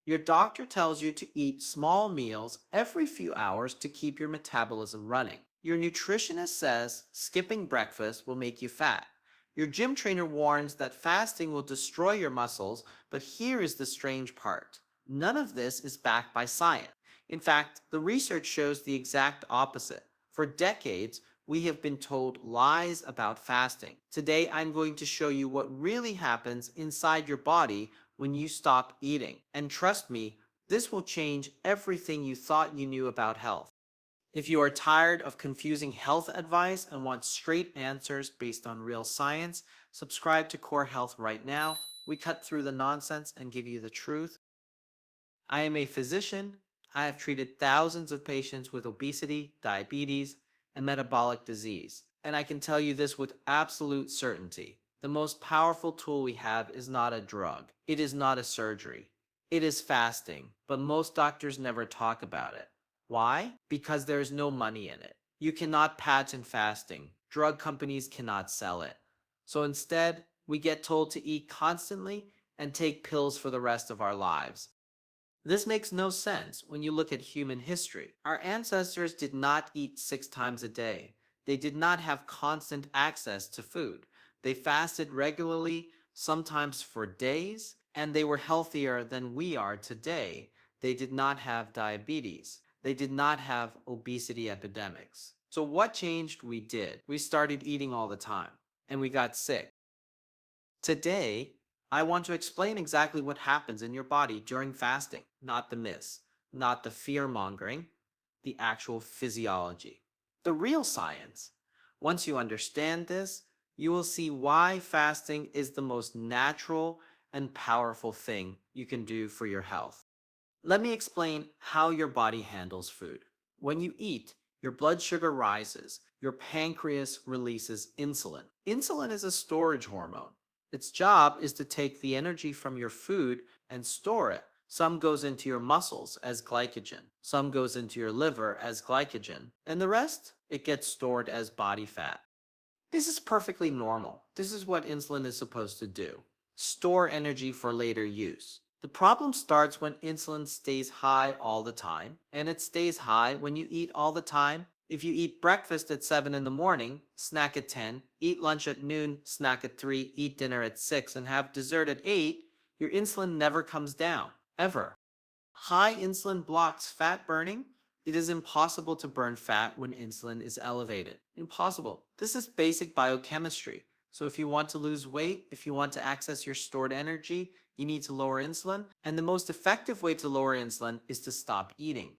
Your doctor tells you to eat small meals every few hours to keep your metabolism running. Your nutritionist says skipping breakfast will make you fat. Your gym trainer warns that fasting will destroy your muscles, but here is the strange part. None of this is backed by science. In fact, the research shows the exact opposite. For decades, we have been told lies about fasting. Today, I'm going to show you what really happens inside your body when you stop eating. And trust me, this will change everything you thought you knew about health. If you are tired of confusing health advice and want straight answers based on real science, subscribe to Core Health right now. We cut through the nonsense and give you the truth. I am a physician. I have treated thousands of patients with obesity, diabetes, and metabolic disease. And I can tell you this with absolute certainty. The most powerful tool we have is not a drug. It is not a surgery. It is fasting, but most doctors never talk about it. Why? Because there is no money in it. You cannot patent fasting. Drug companies cannot sell it. So instead, we get told to eat constantly and take pills for the rest of our lives. This makes no sense when you look at human history. Our ancestors did not eat 6 times a day. They did not have constant access to food. They fasted regularly, sometimes for days, and they were healthier than we are today. They did not have diabetes. They did not have obesity epidemics. So what changed? We did. We started eating all the time, and we got sick. Today, I want to explain exactly what happens in your body during fasting, not the myths, not the fear mongering, the actual physiology, the real science. Once you understand this, you will see why fasting is the most natural and powerful thing you can do for your health. Let me explain how your body handles food. When you eat, your blood sugar rises, your pancreas releases insulin. Insulin is a storage hormone. Its job is to take the energy from your food and store it. Some goes into your muscles as glycogen, some goes into your liver as glycogen, and the rest, it gets stored as body fat. This is perfectly normal. This is what insulin is supposed to do. Store energy for later use. The problem starts when insulin stays high all the time, and it stays high when you eat all the time. If you eat breakfast at 7 in the morning, snack at 10, eat lunch at noon, snack at 3, eat dinner at 6, and have dessert at 8, your insulin never comes down, ever. High insulin blocks fat burning. It is impossible to burn fat when insulin is elevated. Impossible. This is basic biochemistry. So if you want to lose weight, if you want to access your stored energy, you need to lower insulin. And the most effective way to lower insulin is to stop eating.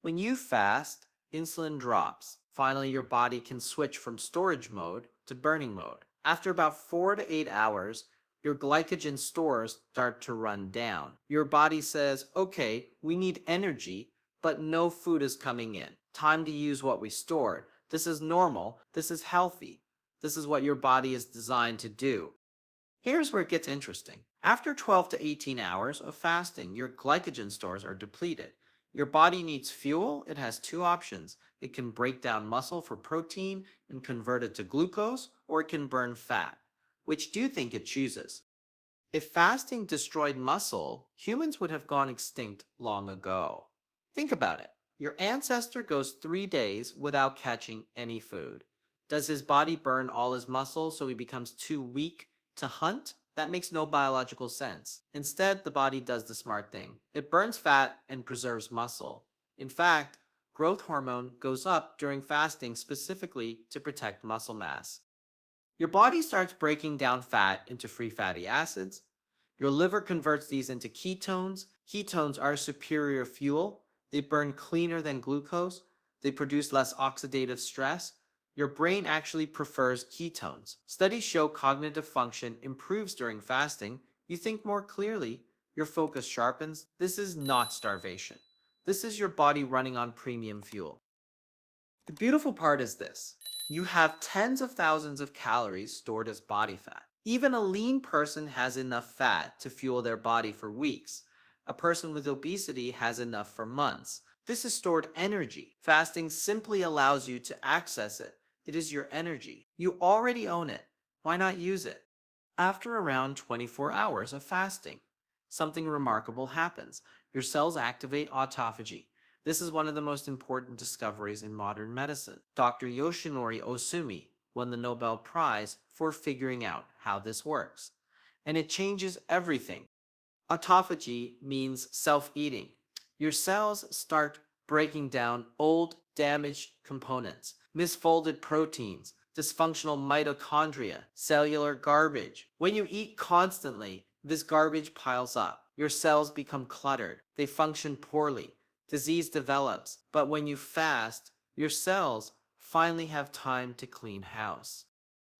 When you fast, insulin drops. Finally, your body can switch from storage mode to burning mode. After about 4 to 8 hours, your glycogen stores start to run down. Your body says, okay, we need energy, but no food is coming in. Time to use what we stored. This is normal. This is healthy. This is what your body is designed to do. Here's where it gets interesting. After 12 to 18 hours of fasting, your glycogen stores are depleted. Your body needs fuel. It has two options. It can break down muscle for protein and convert it to glucose, or it can burn fat. Which do you think it chooses? If fasting destroyed muscle, humans would have gone extinct long ago. Think about it. Your ancestor goes 3 days without catching any food. Does his body burn all his muscle so he becomes too weak to hunt? That makes no biological sense. Instead, the body does the smart thing. It burns fat and preserves muscle. In fact, growth hormone goes up during fasting specifically to protect muscle mass. Your body starts breaking down fat into free fatty acids. Your liver converts these into ketones. Ketones are superior fuel. They burn cleaner than glucose. They produce less oxidative stress. Your brain actually prefers ketones. Studies show cognitive function improves during fasting. You think more clearly. Your focus sharpens. This is not starvation. This is your body running on premium fuel. The beautiful part is this. You have tens of thousands of calories stored as body fat. Even a lean person has enough fat to fuel their body for weeks. A person with obesity has enough for months. This is stored energy. Fasting simply allows you to access it. It is your energy. You already own it. Why not use it? After around 24 hours of fasting, something remarkable happens. Your cells activate autophagy. This is one of the most important discoveries in modern medicine. Dr. Yoshinori Osumi won the Nobel Prize for figuring out how this works. And it changes everything. Autophagy means self-eating. Your cells start breaking down old, damaged components, misfolded proteins, dysfunctional mitochondria, cellular garbage. When you eat constantly, this garbage piles up. Your cells become cluttered. They function poorly. Disease develops. But when you fast, your cells finally have time to clean house.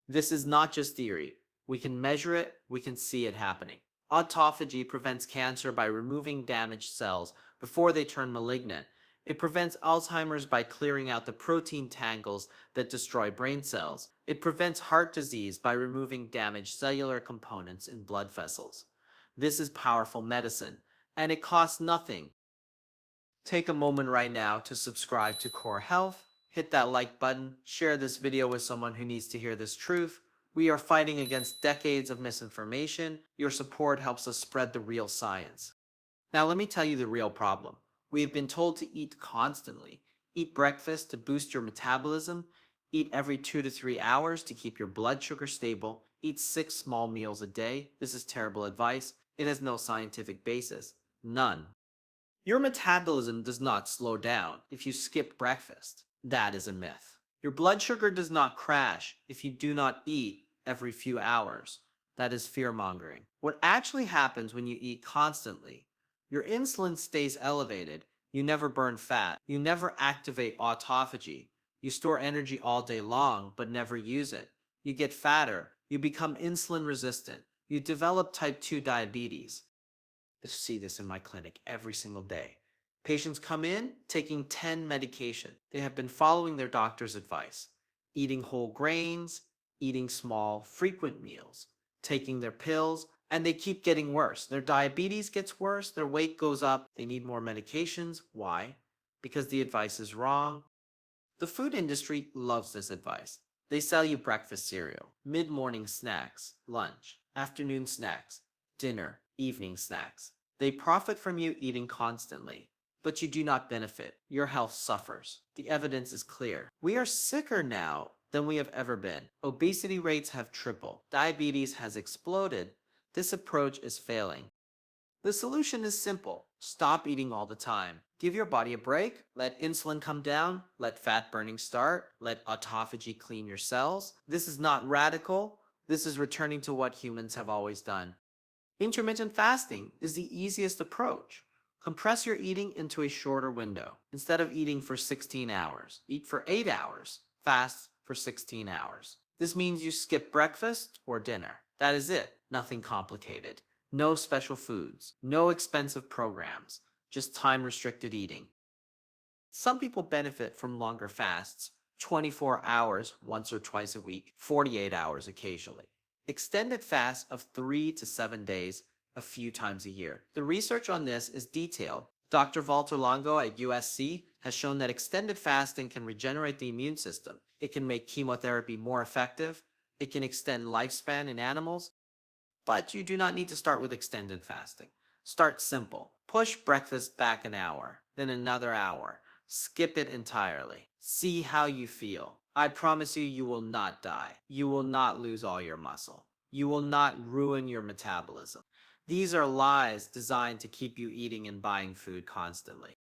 This is not just theory. We can measure it, we can see it happening. Autophagy prevents cancer by removing damaged cells before they turn malignant. It prevents Alzheimer's by clearing out the protein tangles that destroy brain cells. It prevents heart disease by removing damaged cellular components in blood vessels. This is powerful medicine, and it costs nothing. Take a moment right now to subscribe to Core Health, hit that like button, share this video with someone who needs to hear this truth. We are fighting against decades of misinformation. Your support helps us spread the real science. Now let me tell you the real problem. We have been told to eat constantly. Eat breakfast to boost your metabolism. Eat every 2 to 3 hours to keep your blood sugar stable. Eat 6 small meals a day. This is terrible advice. It has no scientific basis. None. Your metabolism does not slow down if you skip breakfast. That is a myth. Your blood sugar does not crash if you do not eat every few hours. That is fear-mongering. What actually happens when you eat constantly? Your insulin stays elevated. You never burn fat. You never activate autophagy. You store energy all day long but never use it. You get fatter. You become insulin resistant. You develop type 2 diabetes. I see this in my clinic every single day. Patients come in taking 10 medication. They have been following their doctor's advice, eating whole grains, eating small, frequent meals, taking their pills, and they keep getting worse. Their diabetes gets worse, their weight goes up, they need more medications. Why? Because the advice is wrong. The food industry loves this advice. They sell you breakfast cereal, mid-morning snacks, lunch, afternoon snacks, dinner, evening snacks. They profit from you eating constantly, but you do not benefit. Your health suffers. The evidence is clear. We are sicker now than we have ever been. Obesity rates have tripled. Diabetes has exploded. This approach is failing. The solution is simple. Stop eating all the time. Give your body a break. Let insulin come down. Let fat burning start. Let autophagy clean your cells. This is not radical. This is returning to what humans have always done. Intermittent fasting is the easiest approach. Compress your eating into a shorter window. Instead of eating for 16 hours, eat for 8 hours. Fast for 16 hours. This means you skip breakfast or dinner. That is it. Nothing complicated. No special foods. No expensive programs. Just time-restricted eating. Some people benefit from longer fasts, 24 hours once or twice a week, 48 hours occasionally. Extended fasts of 3 to 7 days a few times a year. The research on this is detailed. Dr. Walter Longo at USC has shown that extended fasting can regenerate the immune system. It can make chemotherapy more effective. It can extend lifespan in animals. But you do not need to start with extended fasting. Start simple. Push breakfast back an hour, then another hour. Skip it entirely. See how you feel. I promise you, you will not die. You will not lose all your muscle. You will not ruin your metabolism. These are lies designed to keep you eating and buying food constantly.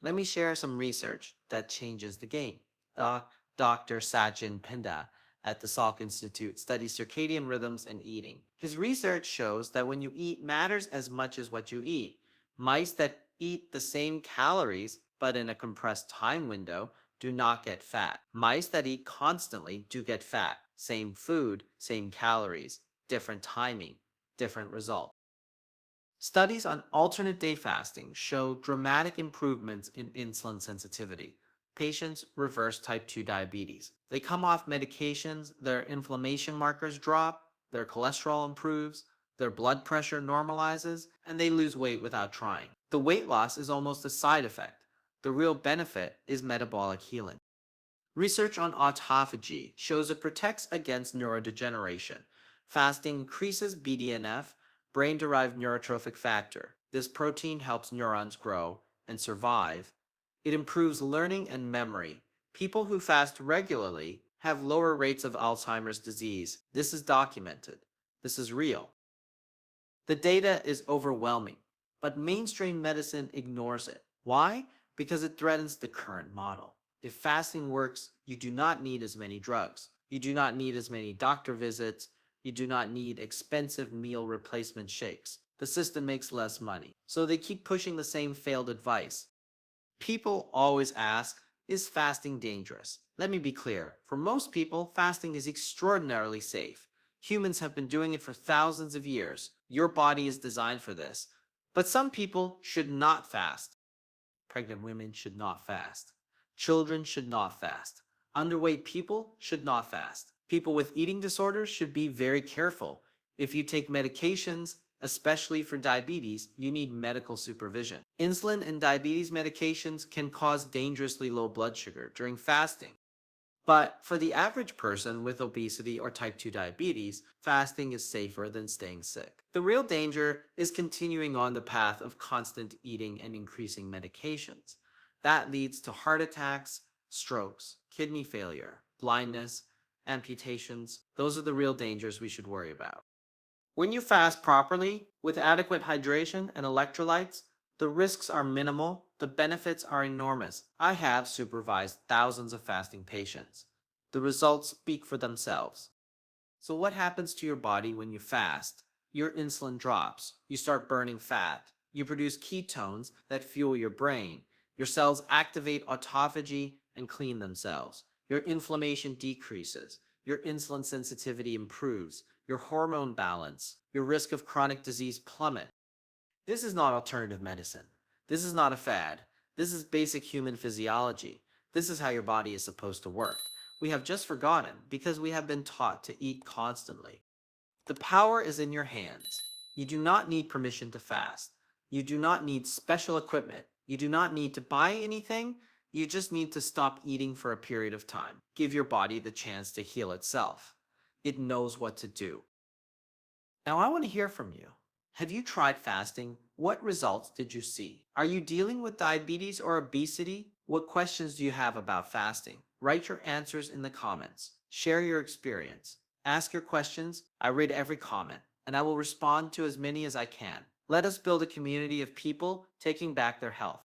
Let me share some research that changes the game. Dr. Sachin Pinda at the Salk Institute studies circadian rhythms and eating. His research shows that when you eat matters as much as what you eat. Mice that eat the same calories but in a compressed time window do not get fat. Mice that eat constantly do get fat. Same food, same calories, different timing, different result. Studies on alternate day fasting show dramatic improvements in insulin sensitivity. Patients reverse type 2 diabetes. They come off medications, their inflammation markers drop, their cholesterol improves, their blood pressure normalizes, and they lose weight without trying. The weight loss is almost a side effect. The real benefit is metabolic healing. Research on autophagy shows it protects against neurodegeneration. Fasting increases BDNF, brain-derived neurotrophic factor. This protein helps neurons grow and survive. It improves learning and memory. People who fast regularly have lower rates of Alzheimer's disease. This is documented. This is real. The data is overwhelming, but mainstream medicine ignores it. Why? Because it threatens the current model. If fasting works, you do not need as many drugs. You do not need as many doctor visits. You do not need expensive meal replacement shakes. The system makes less money. So they keep pushing the same failed advice. People always ask, is fasting dangerous? Let me be clear. For most people, fasting is extraordinarily safe. Humans have been doing it for thousands of years. Your body is designed for this. But some people should not fast. Pregnant women should not fast. Children should not fast. Underweight people should not fast. People with eating disorders should be very careful. If you take medications, especially for diabetes, you need medical supervision. Insulin and diabetes medications can cause dangerously low blood sugar during fasting. But for the average person with obesity or type 2 diabetes, fasting is safer than staying sick. The real danger is continuing on the path of constant eating and increasing medications. That leads to heart attacks, strokes, kidney failure, blindness, amputations. Those are the real dangers we should worry about. When you fast properly, with adequate hydration and electrolytes, the risks are minimal, the benefits are enormous. I have supervised thousands of fasting patients. The results speak for themselves. So what happens to your body when you fast? Your insulin drops, you start burning fat, you produce ketones that fuel your brain, your cells activate autophagy and clean themselves, your inflammation decreases, your insulin sensitivity improves, your hormone balance, your risk of chronic disease plummet. This is not alternative medicine. This is not a fad. This is basic human physiology. This is how your body is supposed to work. We have just forgotten because we have been taught to eat constantly. The power is in your hands. You do not need permission to fast. You do not need special equipment. You do not need to buy anything. You just need to stop eating for a period of time. Give your body the chance to heal itself. It knows what to do. Now I want to hear from you. Have you tried fasting? What results did you see? Are you dealing with diabetes or obesity? What questions do you have about fasting? Write your answers in the comments. Share your experience. Ask your questions. I read every comment, and I will respond to as many as I can. Let us build a community of people taking back their health.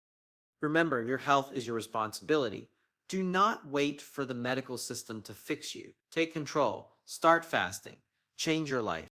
Remember, your health is your responsibility. Do not wait for the medical system to fix you. Take control. Start fasting. Change your life.